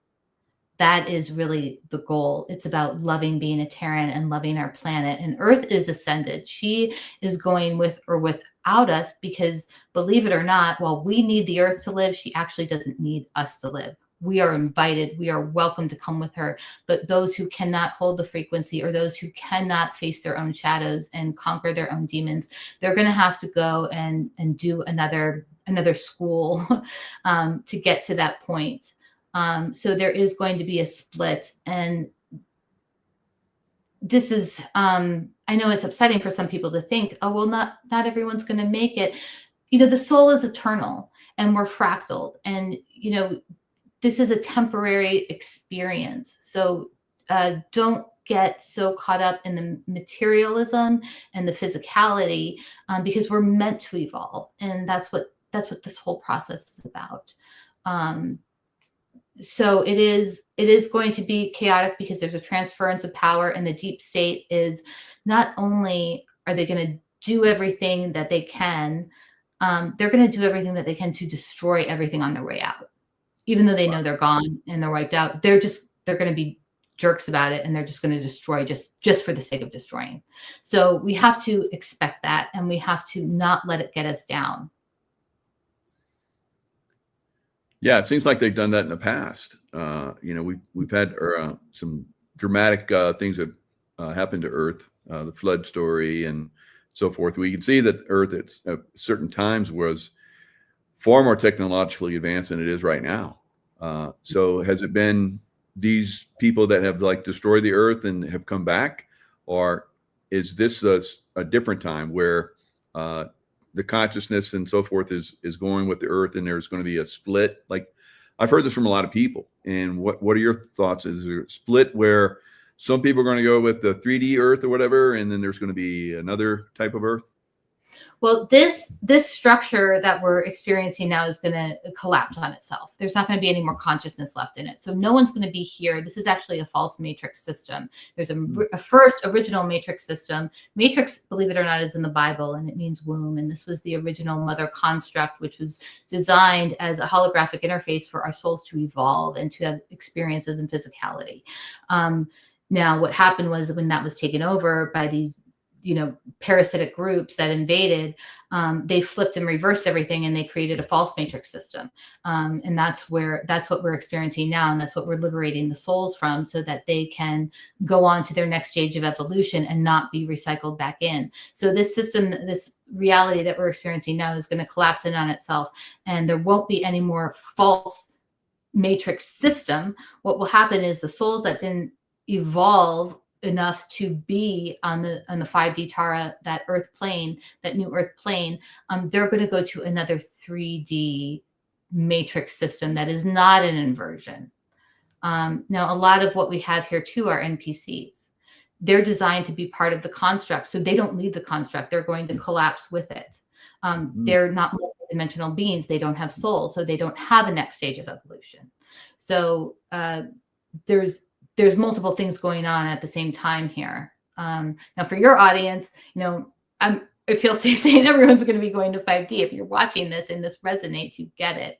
That is really the goal. It's about loving being a Terran and loving our planet. And Earth is ascended. She is going with or without us, because believe it or not, while we need the Earth to live, she actually doesn't need us to live. We are invited. We are welcome to come with her. But those who cannot hold the frequency, or those who cannot face their own shadows and conquer their own demons, they're going to have to go and do another school to get to that point. So there is going to be a split, and this is, I know it's upsetting for some people to think, oh, well, not everyone's going to make it. The soul is eternal, and we're fractal, and, this is a temporary experience. So don't get so caught up in the materialism and the physicality, because we're meant to evolve. And that's what this whole process is about. So it is going to be chaotic, because there's a transference of power, and the deep state is not only are they going to do everything that they can? They're going to do everything that they can to destroy everything on their way out, even though they know they're gone and they're wiped out. They're going to be jerks about it, and they're just going to destroy just for the sake of destroying. So we have to expect that, and we have to not let it get us down. Yeah, it seems like they've done that in the past. We've had some dramatic things that happened to Earth, the flood story and so forth. We can see that Earth at certain times was far more technologically advanced than it is right now. So has it been these people that have like destroyed the Earth and have come back, or is this a different time where the consciousness and so forth is going with the Earth, and there's going to be a split? Like, I've heard this from a lot of people. And what are your thoughts? Is there a split where some people are going to go with the 3D Earth or whatever, and then there's going to be another type of Earth? Well, this structure that we're experiencing now is going to collapse on itself. There's not going to be any more consciousness left in it. So no one's going to be here. This is actually a false matrix system. There's a first original matrix system. Matrix, believe it or not, is in the Bible, and it means womb. And this was the original mother construct, which was designed as a holographic interface for our souls to evolve and to have experiences in physicality. Now, what happened was when that was taken over by these parasitic groups that invaded, they flipped and reversed everything, and they created a false matrix system. And that's what we're experiencing now. And that's what we're liberating the souls from, so that they can go on to their next stage of evolution and not be recycled back in. So this system, this reality that we're experiencing now, is going to collapse in on itself, and there won't be any more false matrix system. What will happen is the souls that didn't evolve enough to be on the 5D Tara, that earth plane, that new earth plane, they're going to go to another 3D matrix system that is not an inversion. Now, a lot of what we have here too are NPCs. They're designed to be part of the construct, so they don't leave the construct. They're going to collapse with it. They're not multidimensional beings. They don't have souls, so they don't have a next stage of evolution. So there's multiple things going on at the same time here. Now, for your audience, I feel safe saying everyone's going to be going to 5D. If you're watching this and this resonates, you get it.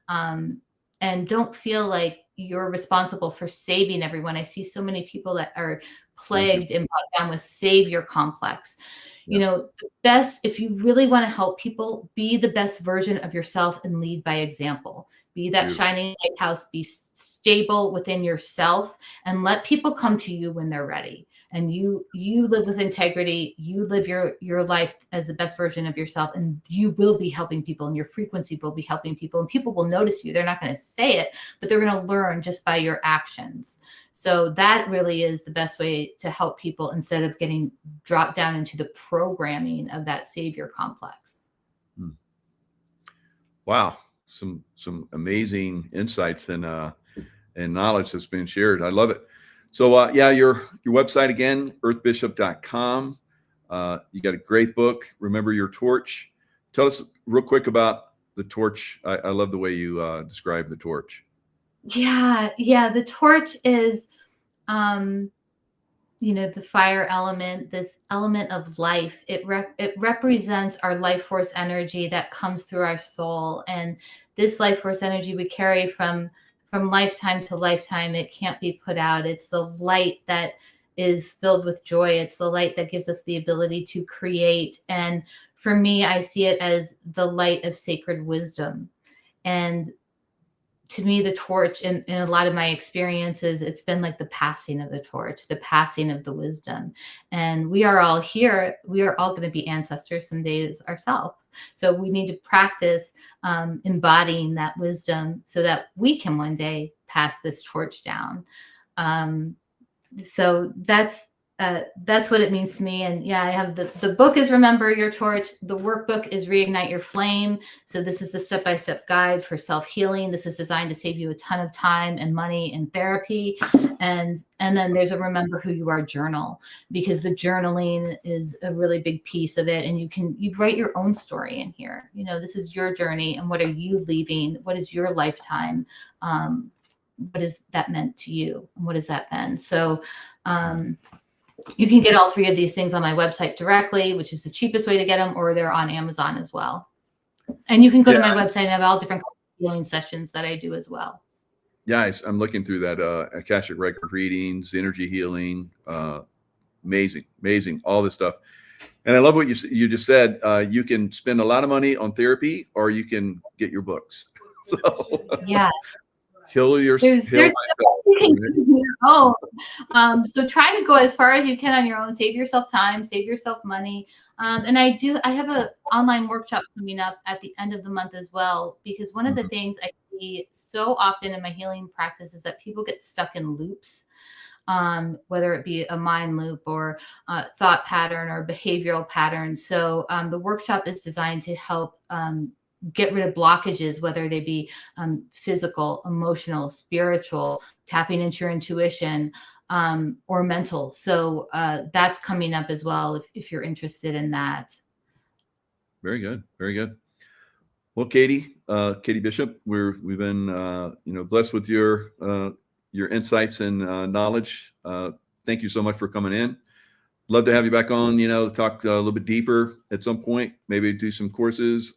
And don't feel like you're responsible for saving everyone. I see so many people that are plagued and brought down with savior complex. The best, if you really want to help people, be the best version of yourself and lead by example. Be that shining lighthouse, be stable within yourself, and let people come to you when they're ready. And you live with integrity. You live your life as the best version of yourself, and you will be helping people, and your frequency will be helping people, and people will notice you. They're not going to say it, but they're going to learn just by your actions. So that really is the best way to help people, instead of getting dropped down into the programming of that savior complex. Wow. Some amazing insights and knowledge that's been shared. I love it. So your website again, earthbishop.com. You got a great book, Remember Your Torch. Tell us real quick about the torch. I love the way you describe the torch. Yeah. The torch is the fire element, this element of life. It represents our life force energy that comes through our soul. And this life force energy we carry from lifetime to lifetime. It can't be put out. It's the light that is filled with joy. It's the light that gives us the ability to create. And for me, I see it as the light of sacred wisdom. And to me, the torch, in a lot of my experiences, it's been like the passing of the torch, the passing of the wisdom. And we are all here. We are all going to be ancestors some days ourselves. So we need to practice embodying that wisdom so that we can one day pass this torch down. So that's what it means to me. And I have the book is Remember Your Torch. The workbook is Reignite Your Flame. So this is the step-by-step guide for self-healing. This is designed to save you a ton of time and money and therapy. And then there's a Remember Who You Are journal, because the journaling is a really big piece of it. And you write your own story in here. This is your journey, and what are you leaving? What is your lifetime? What has that meant to you? And what has that been? So, You can get all three of these things on my website directly, which is the cheapest way to get them, or they're on Amazon as well. And you can go to my website and have all different healing sessions that I do as well. Yeah, I'm looking through that Akashic record readings, energy healing, amazing, all this stuff. And I love what you just said. You can spend a lot of money on therapy, or you can get your books. So yeah, there's so you can do on your own. So try to go as far as you can on your own. Save yourself time, save yourself money. And I have an online workshop coming up at the end of the month as well, because one of the things I see so often in my healing practice is that people get stuck in loops. Whether it be a mind loop or thought pattern or behavioral pattern. So the workshop is designed to help get rid of blockages, whether they be physical, emotional, spiritual, tapping into your intuition, or mental. So that's coming up as well if you're interested in that. Very good. Very good. Well, Katie Bishop, we've been blessed with your insights and knowledge. Thank you so much for coming in. Love to have you back on, talk a little bit deeper at some point, maybe do some courses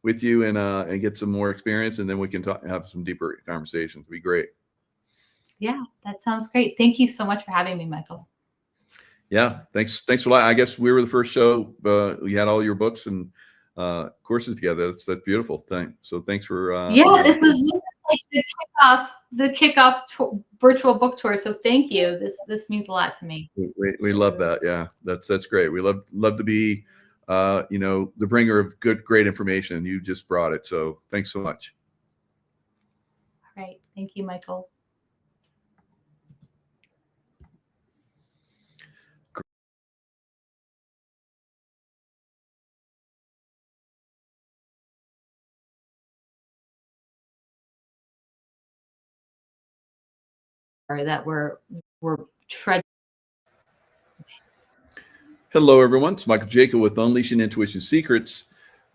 with you and get some more experience, and then we can have some deeper conversations. It'd be great. Yeah, that sounds great. Thank you so much for having me, Michael. Yeah, thanks a lot. I guess we were the first show. We had all your books and courses together. That's beautiful. Thanks for this was like the kickoff virtual book tour. So thank you. This means a lot to me. We love that. Yeah, that's great. We love to be the bringer of great information. You just brought it. So thanks so much. All right. Thank you, Michael. That we're treading. Hello, everyone. It's Michael Jacob with Unleashing Intuition Secrets,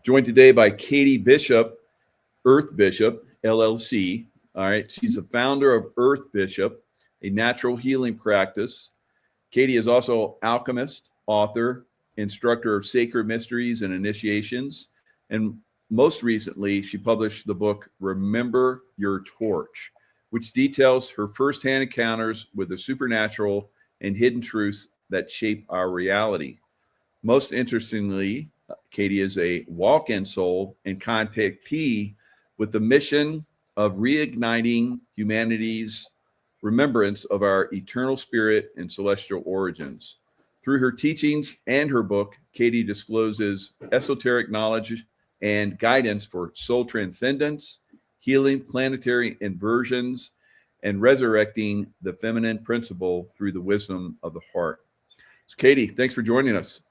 joined today by Katie Bishop, Earth Bishop, LLC. All right. She's the founder of Earth Bishop, a natural healing practice. Katie is also alchemist, author, instructor of sacred mysteries and initiations. And most recently, she published the book, Remember Your Torch, which details her firsthand encounters with the supernatural and hidden truths that shape our reality. Most interestingly, Katie is a walk-in soul and contactee with the mission of reigniting humanity's remembrance of our eternal spirit and celestial origins. Through her teachings and her book, Katie discloses esoteric knowledge and guidance for soul transcendence, healing planetary inversions, and resurrecting the feminine principle through the wisdom of the heart. So Katie, thanks for joining us.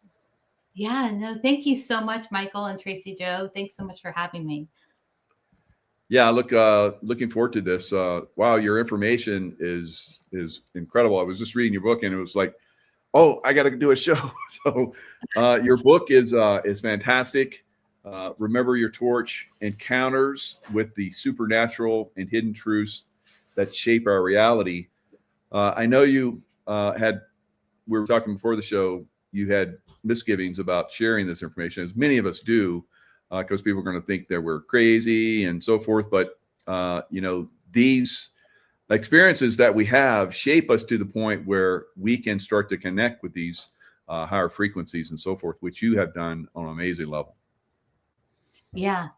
Yeah, no, thank you so much, Michael and Tracy Joe. Thanks so much for having me. Yeah, looking forward to this. Wow, your information is incredible. I was just reading your book and it was like, oh, I got to do a show. So your book is fantastic. Remember Your Torch, Encounters with the Supernatural and Hidden Truths that Shape Our Reality. I know you we were talking before the show, you had misgivings about sharing this information, as many of us do, because people are going to think that we're crazy and so forth. But, these experiences that we have shape us to the point where we can start to connect with these higher frequencies and so forth, which you have done on an amazing level. Yeah,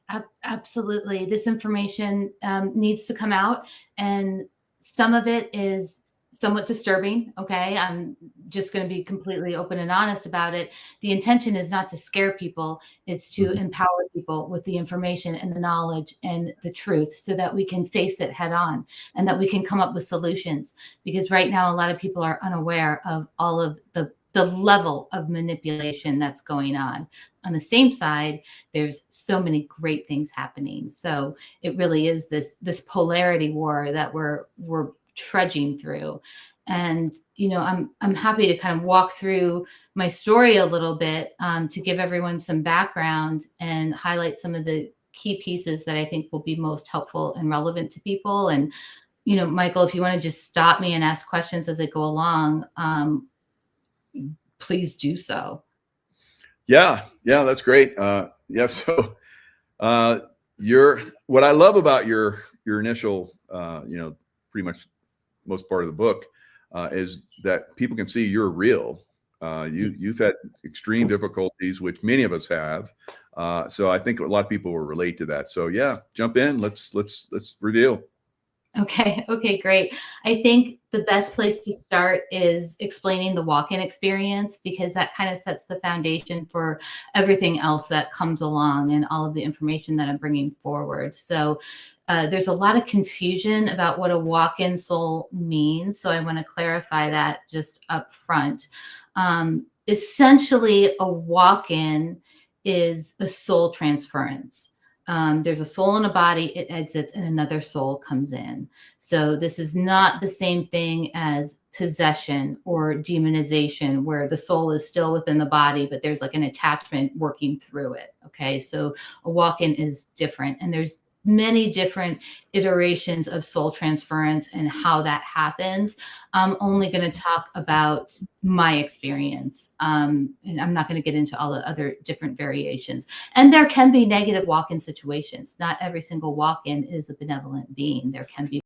absolutely. This information needs to come out, and some of it is somewhat disturbing. Okay. I'm just going to be completely open and honest about it. The intention is not to scare people. It's to empower people with the information and the knowledge and the truth so that we can face it head on and that we can come up with solutions. Because right now, a lot of people are unaware of all of the level of manipulation that's going on. On the same side, there's so many great things happening. So it really is this polarity war that we're trudging through. And I'm happy to kind of walk through my story a little bit to give everyone some background and highlight some of the key pieces that I think will be most helpful and relevant to people. And Michael, if you want to just stop me and ask questions as I go along, please do so. Yeah, that's great. Yeah, so what I love about your initial, pretty much most part of the book, is that people can see you're real. You've had extreme difficulties, which many of us have. So I think a lot of people will relate to that. So yeah, jump in. Let's reveal. Okay, great. I think the best place to start is explaining the walk-in experience, because that kind of sets the foundation for everything else that comes along and all of the information that I'm bringing forward. So there's a lot of confusion about what a walk-in soul means. So I want to clarify that just up front. Essentially, a walk-in is a soul transference. There's a soul in a body, it exits, and another soul comes in. So this is not the same thing as possession or demonization, where the soul is still within the body, but there's like an attachment working through it. Okay, so a walk-in is different, and there's many different iterations of soul transference and how that happens. I'm only going to talk about my experience, and I'm not going to get into all the other different variations. And there can be negative walk-in situations. Not every single walk-in is a benevolent being. There can be